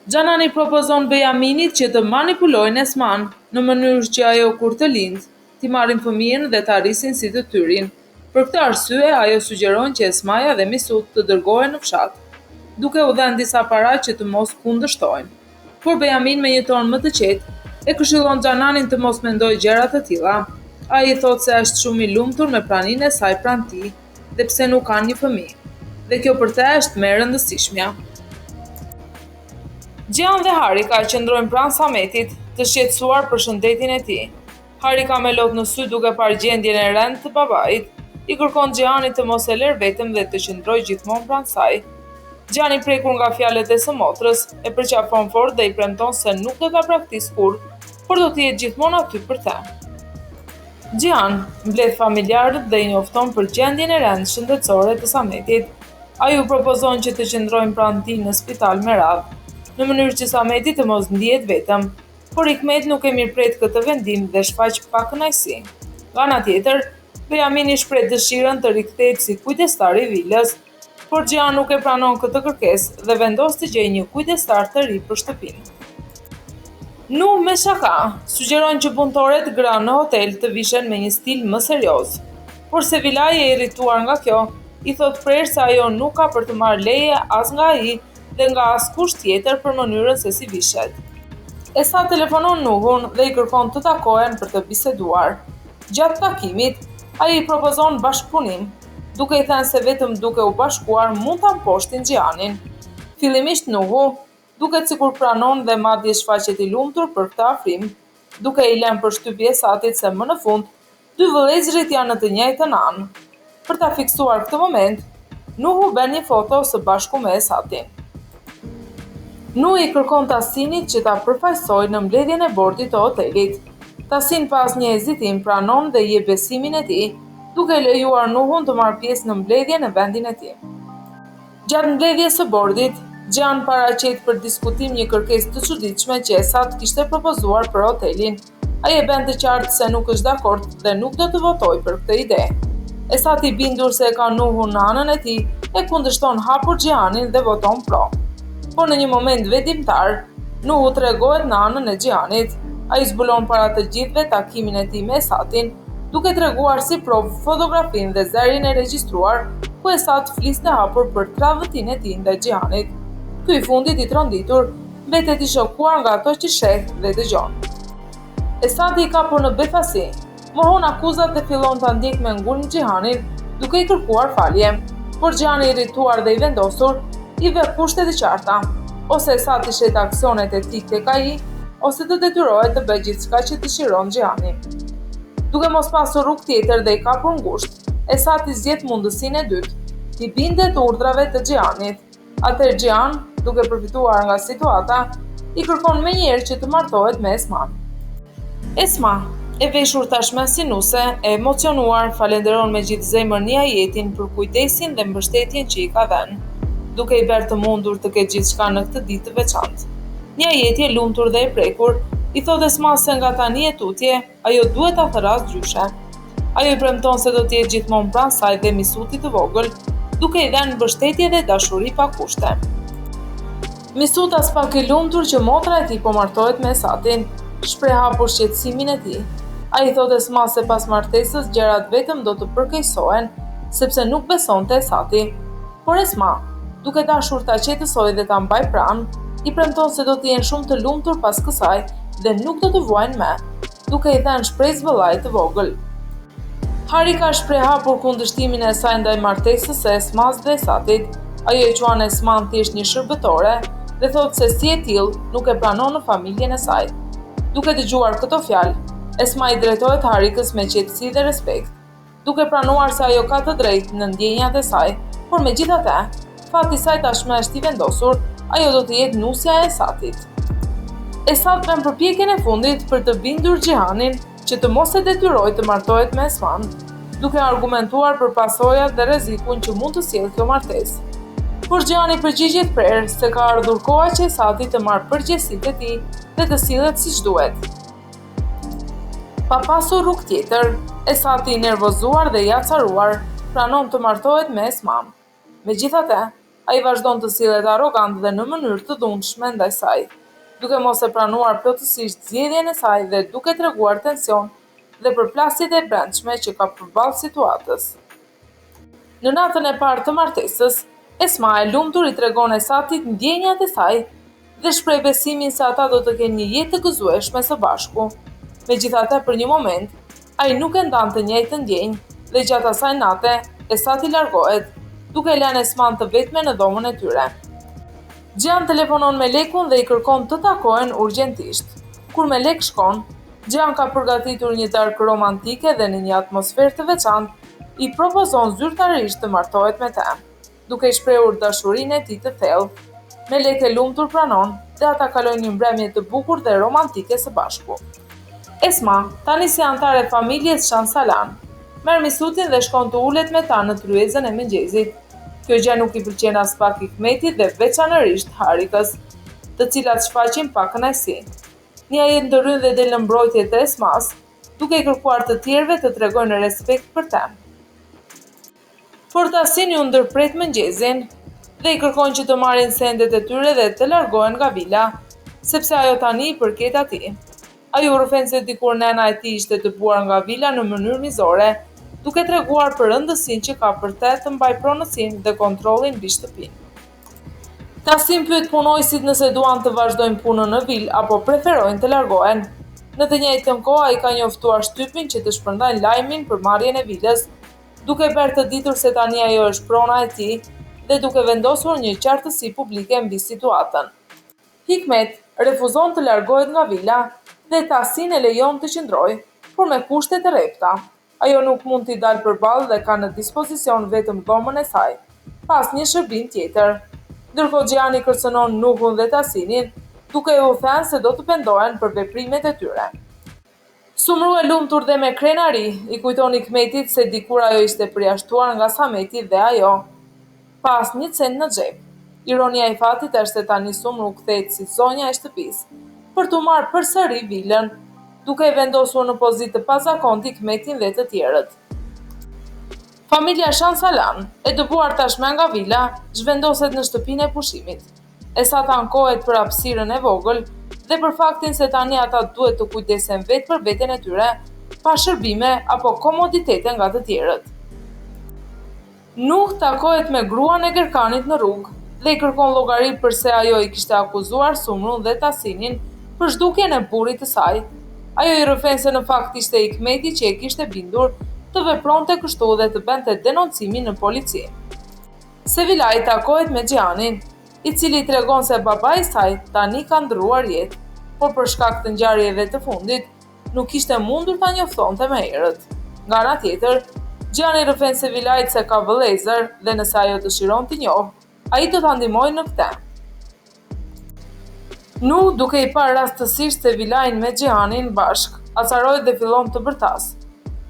Xhanani propozon Bejaminit që të manipulojnë Esman në mënyrë që ajo kur të lindë, t'i marrin fëmijën dhe të arrisin si të tyrin. Për këtë arsye, ajo sugjeron që Esmaja dhe Misut të dërgohen në fshat, duke u dhënë disa para që të mos kundërshtojnë. Por Bejamin me një ton më të qetë e këshillon Xhananin të mos mendojë gjëra të tilla. Ai i thotë se është shumë i lumtur me praninë e saj pranë tij, dhe pse nuk kanë një fëmijë. Dhe kjo për te është më e rëndësishmja. Gjian dhe Harika qëndrojnë pranë Sametit, të shqetësuar për shëndetin e tij. Harika me lot në sy duke parë gjendjen e rëndë të babait, i kërkon Gjianit të mos e lërë vetëm dhe të qëndrojë gjithmonë pranë saj. Gjiani prekur nga fjalët e së motrës, e përqafon fort dhe i premton se nuk do ta braktisë kurrë, por do të jetë gjithmonë aty për të. Gjian mbledh familjarët dhe i njofton për gjendjen e rëndë shëndetësore të Sametit. Ai u propozon që të qëndrojnë pranë tij në spital me radhë, në mënyrë që Sameti të mos ndihet vetëm, por Hikmet nuk e mirëpret këtë vendim dhe shfaq pak kënaqësi. Nga ana tjetër, Bejamini shpreh dëshirën të rikthehet si kujdestar i vilës, por Gjian nuk e pranon këtë kërkesë dhe vendos të gjejë një kujdestar të ri për shtëpinë. Nuh me shaka sugjeron që punëtorët gra në hotel të vishen me një stil më serioz, por Sevilaj e irrituar nga kjo, i thot prerë se ajo nuk ka për të marrë leje as nga ai dhe nga askush tjetër për mënyrën se si vishet. Esa telefonon Nuhun dhe i kërkon të takohen për të biseduar. Gjatë takimit, ai i propozon bashkëpunim, duke i thënë se vetëm duke u bashkuar mund ta mposhtin Gjianin. Fillimisht Nuhu duket sikur pranon dhe madje shfaqet i lumtur për këtë afrim, duke i lënë përshtypje Esatit se më në fund dy vëllezërit janë në të njëjtën anë. Për ta fiksuar këtë moment, Nuhu bën një foto së bashku me Esatin. Nuhu i kërkon Tasinit që ta përfaqësojë në mbledhjen e bordit të hotelit. Tasin pas një hezitim pranon dhe i jep besimin e tij, duke lejuar Nuhun të marrë pjesë në mbledhjen në vendin e tij. Gjatë mbledhjes së bordit, Gjian paraqet për diskutim një kërkesë të çuditshme që Esat kishte propozuar për hotelin. Ai e bën të qartë se nuk është dakord dhe nuk do të votojë për këtë ide. Esat i bindur se e ka Nuhun në anën e tij, e kundërshton hapur Gjianin dhe voton pro. Por në një moment vendimtar, Nuhu tregohet në anën e Gjianit. Ai zbulon para të gjithëve takimin e tij me Esatin, duke treguar si provë fotografinë dhe zërin e regjistruar ku Esat fliste hapur për tradhtin e tij ndaj Gjianit. Ky i fundit i tronditur mbetet i shokuar nga ato që sheh dhe dëgjon. Esati i kapur në befasi, mohon akuzat dhe fillon ta ndjek me ngulm Gjianin, duke i kërkuar falje, por Gjiani i irrituar dhe i vendosur i vë kushte të qarta, ose Esati shet aksionet e tij tek ai, ose të detyrohet të bëjë gjithçka që dëshiron Gjiani. Duke mos pasur rrugë tjetër dhe i kapur ngushtë, Esati zgjedh mundësinë e dytë, t'i bindet urdhrave të Gjianit. Atëherë Gjian, duke përfituar nga situata, i kërkon menjëherë që të martohet me Esman. Esma, e veshur tashmë si nuse, e emocionuar, falenderon me gjithë zemër Nihajetin për kujdesin dhe mbështetjen që i ka dhënë, duke i bërë të mundur të ketë gjithçka në këtë ditë të veçantë. Nihajeti e lumtur dhe e prekur i thotë Esmas se nga tani e tutje, ajo duhet ta thërrasë gjyshe. Ajo i premton se do të jetë gjithmonë pranë saj dhe Misutit të vogël, duke i dhënë mbështetje dhe dashuri pa kushte. Misut as pak i lumtur që motra e tij po martohet me Esatin, shpreh hapur shqetësimin e tij. Ai thotë Esmas se pas martesës gjërat vetëm do të përkeqësohen, sepse nuk besonte Esati. Por Esma, duke dashur ta qetësojë dhe ta mbajë pranë, i premton se do të jenë shumë të lumtur pas kësaj dhe nuk do të vuajnë më, duke i thënë shpresë vëllait të vogël. Harika shpreh hapur kundërshtimin e saj ndaj martesës së Esmas dhe Esatit. Ajo e quan Esman thjesht një shërbëtore dhe thotë se si e tillë nuk e pranon në familjen e saj. Duke dëgjuar këto fjalë, Esma i drejtohet Harikës me qetësi dhe respekt, duke pranuar se ajo ka të drejtë në ndjenjat e saj, por megjithatë, fati i saj tashmë është i vendosur, ajo do të jetë nusja e Esatit. Esat bën përpjekjen e fundit për të bindur Gjianin që të mos e detyrojë të martohet me Esman, duke argumentuar për pasojat dhe rrezikun që mund të sjellë kjo martesë. Por Gjiani përgjigjet prerë se ka ardhur koha që Esati të marrë përgjegjësitë e tij dhe të sillet siç duhet. Pa pasur rrugë tjetër, Esati i nervozuar dhe i acaruar pranon të martohet me Esman. Megjithatë, Ai vazhdon të sillet arrogant dhe në mënyrë të dhunshme ndaj saj, duke mos e pranuar plotësisht zgjedhjen e saj dhe duke treguar tension dhe përplasjet e brendshme që ka përballë situatës. Në natën e parë të martesës, Esma e lumtur i tregon Esatit ndjenjat e saj dhe shpreh besimin se ata do të kenë një jetë të gëzueshme së bashku. Megjithatë, për një moment, ai nuk e ndan të njëjtën ndjenjë dhe gjatë asaj nate, Esati largohet, duke lënë Esman të vetme në dhomën e tyre. Gjan telefonon me Lekun dhe i kërkon të takohen urgjentisht. Kur Melek shkon, Gjan ka përgatitur një darkë romantike dhe në një atmosferë të veçantë i propozon zyrtarisht të martohet me të, duke i shprehur dashurinë e tij të thellë. Melek e lumtur pranon dhe ata kalojnë një mbrëmje të bukur dhe romantike së bashku. Esma, tani si antare e familjes Shansalan, merr misutin dhe shkon të ulet me ta në tryezën e mëngjesit. Kjo gjë nuk i pëlqen as pak Hikmetit dhe veçanërisht Harikës, të cilat shfaqin pak kënaqësi. Nia jetë ndërhyn dhe del në mbrojtje të Esmas, duke i kërkuar të tjerëve të tregojnë respekt për të. Por Tasin ju ndërpret mëngjesin dhe i kërkon që të marrin sendet e tyre dhe të largohen nga vila, sepse ajo tani i përket atij. Ai u rrëfen se dikur nëna e tij ishte dëbuar nga vila në mënyrë mizore, duke treguar për rëndësinë që ka për të mbajë pronësinë dhe kontrollin mbi shtëpinë. Tasin pyet punojësit nëse duan të vazhdojnë punën në vilë apo preferojnë të largohen. Në të njëjtën kohë ai ka njoftuar shtypin që të shpërndajnë lajmin për marrjen e vilës, duke bërë të ditur se tani ajo është prona e tij dhe duke vendosur një qartësi publike mbi situatën. Hikmet refuzon të largohet nga vila dhe Tasin e lejon të qëndrojë, por me kushte të rrepta. Ajo nuk mund t'i dalë përballë dhe ka në dispozicion vetëm dhomën e saj, pas një shërbim tjetër. Ndërkohë Gjani kërcënon Nuhun dhe Tasinin, duke u thënë se do të pendohen për veprimet e tyre. Sumru e lumtur dhe me krenari i kujton Hikmetit se dikur ajo ishte përjashtuar nga Sameti dhe ajo pas një cent në xhep. Ironia e fatit është se tani Sumru kthehet si zonja e shtëpisë për t'u marrë përsëri vilën, duke e vendosur në pozitë të pazakontë Hikmetin dhe të tjerët. Familja Shansalan, e dëbuar tashmë nga vila, zhvendoset në shtëpinë e pushimit. Esat ankohet për hapësirën e vogël dhe për faktin se tani ata duhet të kujdesen vetë për veten e tyre, pa shërbime apo komoditete nga të tjerët. Nuh takohet me gruan e Gërkanit në rrugë dhe i kërkon llogari përse ajo i kishte akuzuar Sumrun dhe Tasinin për zhdukjen e burrit të saj. Ajo i rrëfen se në fakt ishte Hikmeti që e kishte bindur të vepronte kështu dhe të bënte denoncimin në polici. Sevilaj takohet me Gjanin, i cili tregon se babai i saj tani ka ndrruar jetë, por për shkak të ngjarjeve të fundit nuk kishte mundur ta njoftonte më herët. Nga ana tjetër, Gjani rrëfen Sevilajt se ka vëllezër dhe nëse ajo dëshiron t'i njohë, ai do ta ndihmojë në këtë. Nuh, duke i parë rastësisht Sevilajin me Gjanin bashk, acarohet dhe fillon të bërtas.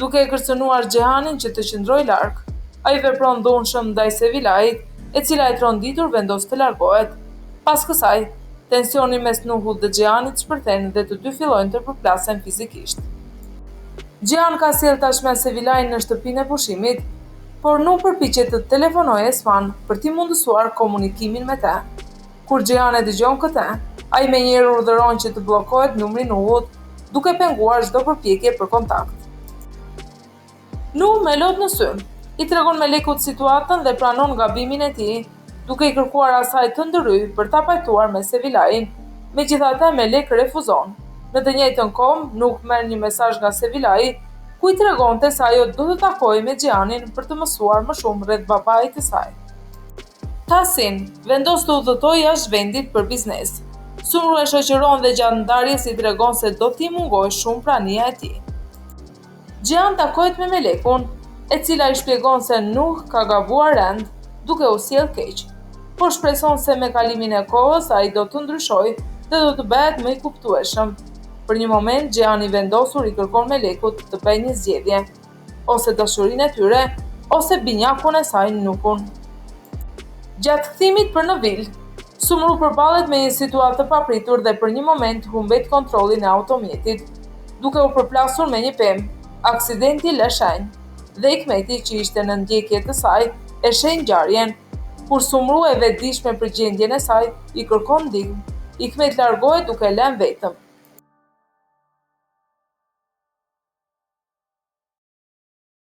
Duke e kërcënuar Gjanin që të qëndrojë larg, ai vepron dhunshëm ndaj Sevilajit, e cila e tronditur vendos të largohet. Pas kësaj, tensioni mes Nuhut dhe Gjanit shpërthen dhe të dy fillojnë të përplasen fizikisht. Gjan ka sjellë tashmë Sevilajin në shtëpinë e pushimit, por nuk përpiqet të telefonojë Esman për t'i mundësuar komunikimin me të. Kur Gjan e dëgjon këtë, ai menjëherë urdhëron që të bllokohet numri i Nuhut, duke penguar çdo përpjekje për kontakt. Nuh me lot në sy, i tregon Melekut situatën dhe pranon gabimin e tij, duke i kërkuar asaj të ndryjë për ta pajtuar me Sevilajin. Megjithatë, Melek refuzon. Në të njëjtën kohë, Nuh merr një mesazh nga Sevilaji, ku i tregonte se ajo do të takojë me Gjanin për të mësuar më shumë rreth babait të saj. Tasin vendos të udhëtojë jashtë vendit për biznes. Sumru e shoqëron dhe gjatë ndarjes i tregon se do t'i mungojë shumë prania e tij. Gjan takohet me Melekun, e cila i shpjegon se Nuh ka gabuar rend, duke u sjellë keq, por shpreson se me kalimin e kohës ai do të ndryshojë dhe do të bëhet më i kuptueshëm. Për një moment, Gjani vendosur i kërkon Melekut të bëjë një zgjedhje, ose dashurinë e tyre, ose binjakun e saj Nuhun. Gjatë kthimit për në vilë, Sumru përballet me një situatë të papritur dhe për një moment humbet kontrollin e automjetit, duke u përplasur me një pemë. Aksidenti lë shenjë dhe Hikmeti që ishte në ndjekje të saj e sheh ngjarjen. Kur sumrua e vetëdijshme për gjendjen e saj, i kërkon ndihmë. Hikmet largohet duke e lënë vetëm.